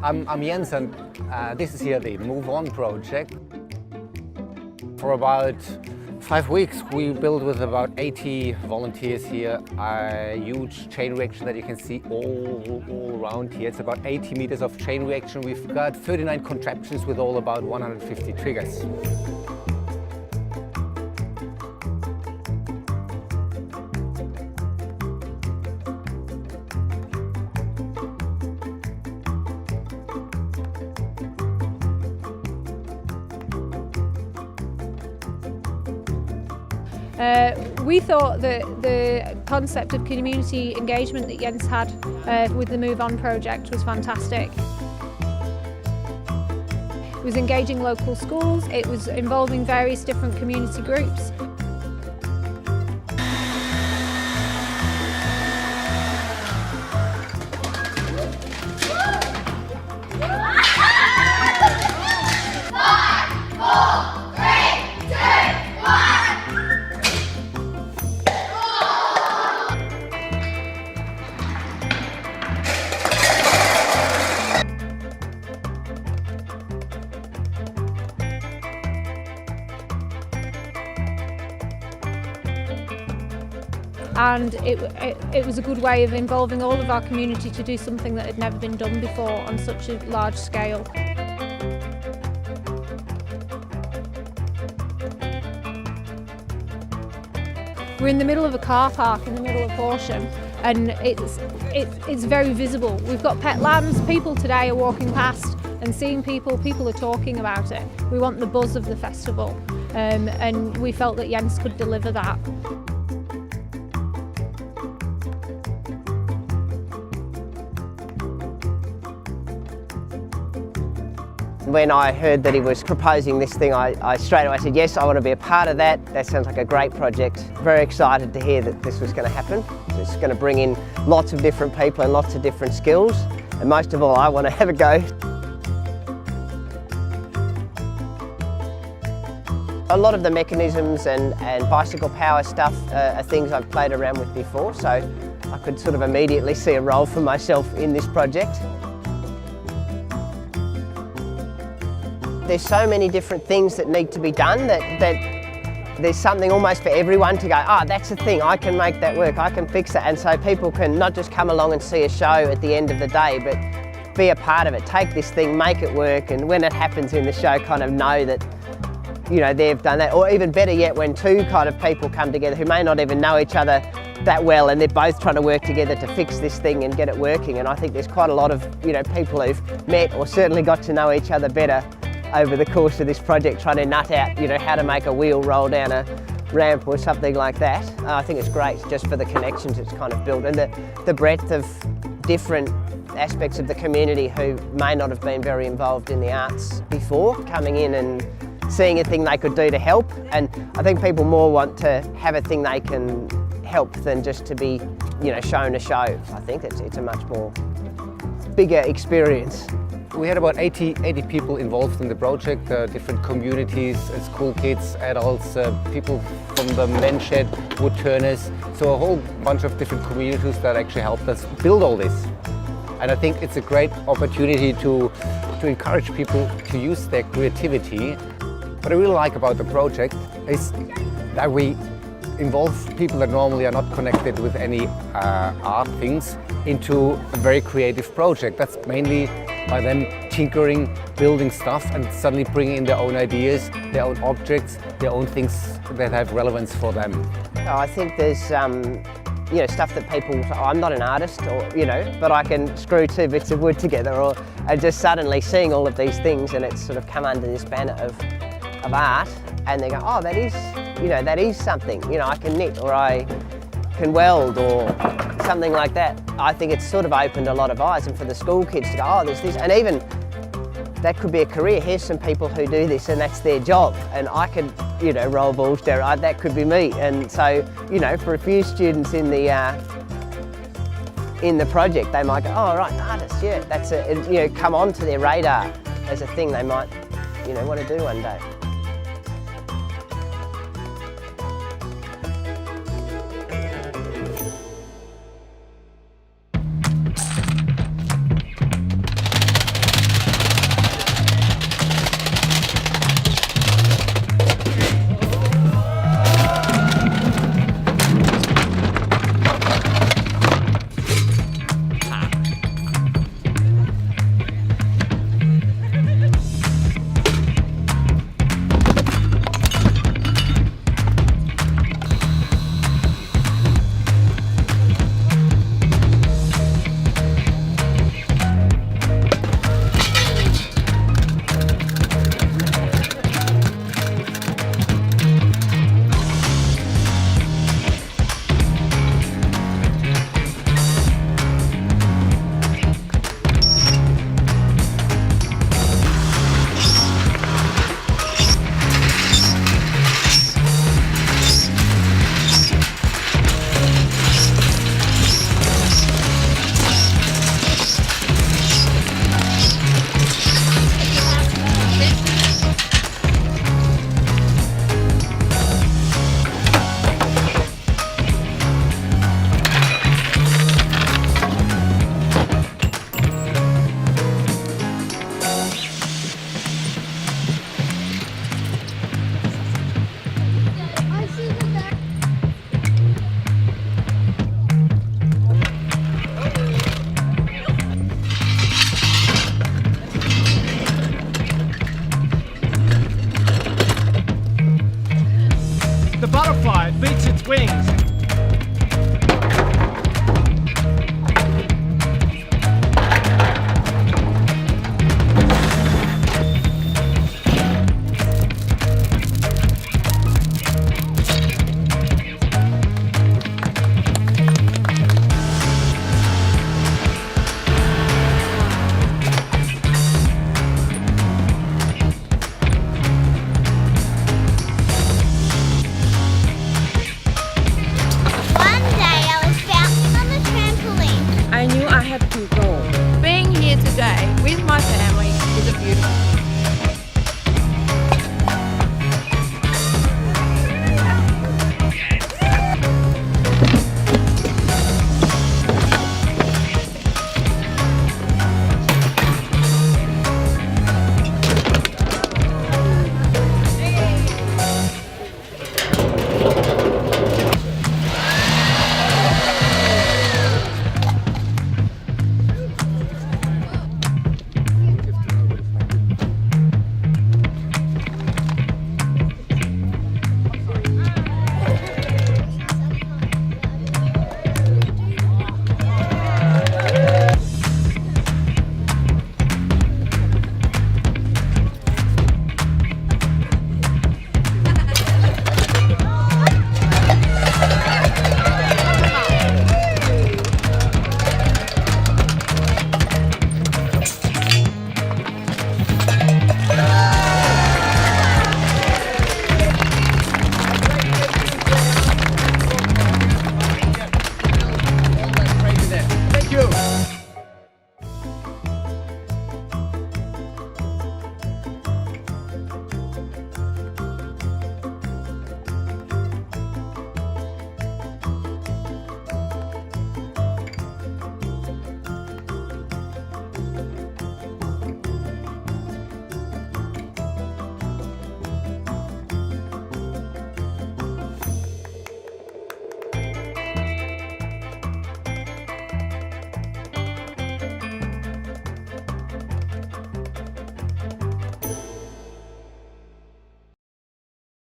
I'm Jens, and this is here the Move On project. For about 5 weeks we built with about 80 volunteers here a huge chain reaction that you can see all around here. It's about 80 meters of chain reaction. We've got 39 contraptions with all about 150 triggers. We thought that the concept of community engagement that Jens had with the Move On project was fantastic. It was engaging local schools, it was involving various different community groups. And it was a good way of involving all of our community to do something that had never been done before on such a large scale. We're in the middle of a car park in the middle of Horsham, and it's very visible. We've got pet lambs. People today are walking past and seeing people are talking about it. We want the buzz of the festival, and we felt that Jens could deliver that. When I heard that he was proposing this thing, I straight away said, yes, I want to be a part of that. That sounds like a great project. Very excited to hear that this was going to happen. It's going to bring in lots of different people and lots of different skills. And most of all, I want to have a go. A lot of the mechanisms and bicycle power stuff are things I've played around with before, so I could sort of immediately see a role for myself in this project. There's so many different things that need to be done that there's something almost for everyone to go, oh, that's the thing, I can make that work, I can fix it. And so people can not just come along and see a show at the end of the day, but be a part of it. Take this thing, make it work, and when it happens in the show, kind of know that, you know, they've done that. Or even better yet, when two kind of people come together who may not even know each other that well, and they're both trying to work together to fix this thing and get it working. And I think there's quite a lot of, you know, people who've met or certainly got to know each other better over the course of this project, trying to nut out, you know, how to make a wheel roll down a ramp or something like that. I think it's great just for the connections it's kind of built, and the breadth of different aspects of the community who may not have been very involved in the arts before, coming in and seeing a thing they could do to help. And I think people more want to have a thing they can help than just to be, you know, shown a show. I think it's a much more bigger experience. We had about 80 people involved in the project, different communities, school kids, adults, people from the men's shed, wood turners, so a whole bunch of different communities that actually helped us build all this. And I think it's a great opportunity to encourage people to use their creativity. What I really like about the project is that we involve people that normally are not connected with any art things into a very creative project. That's mainly by them tinkering, building stuff, and suddenly bringing in their own ideas, their own objects, their own things that have relevance for them. I think there's you know, stuff that people say, oh, I'm not an artist, or, you know, but I can screw two bits of wood together, or and just suddenly seeing all of these things, and it's sort of come under this banner of art, and they go, oh, that is, you know, that is something, you know, I can knit, or I can weld, or something like that. I think it's sort of opened a lot of eyes, and for the school kids to go, oh, there's this, and even that could be a career. Here's some people who do this and that's their job, and I could, you know, roll balls down, that could be me. And so, you know, for a few students in the project, they might go, oh, right, an artist, yeah, that's a, you know, come onto their radar as a thing they might, you know, want to do one day.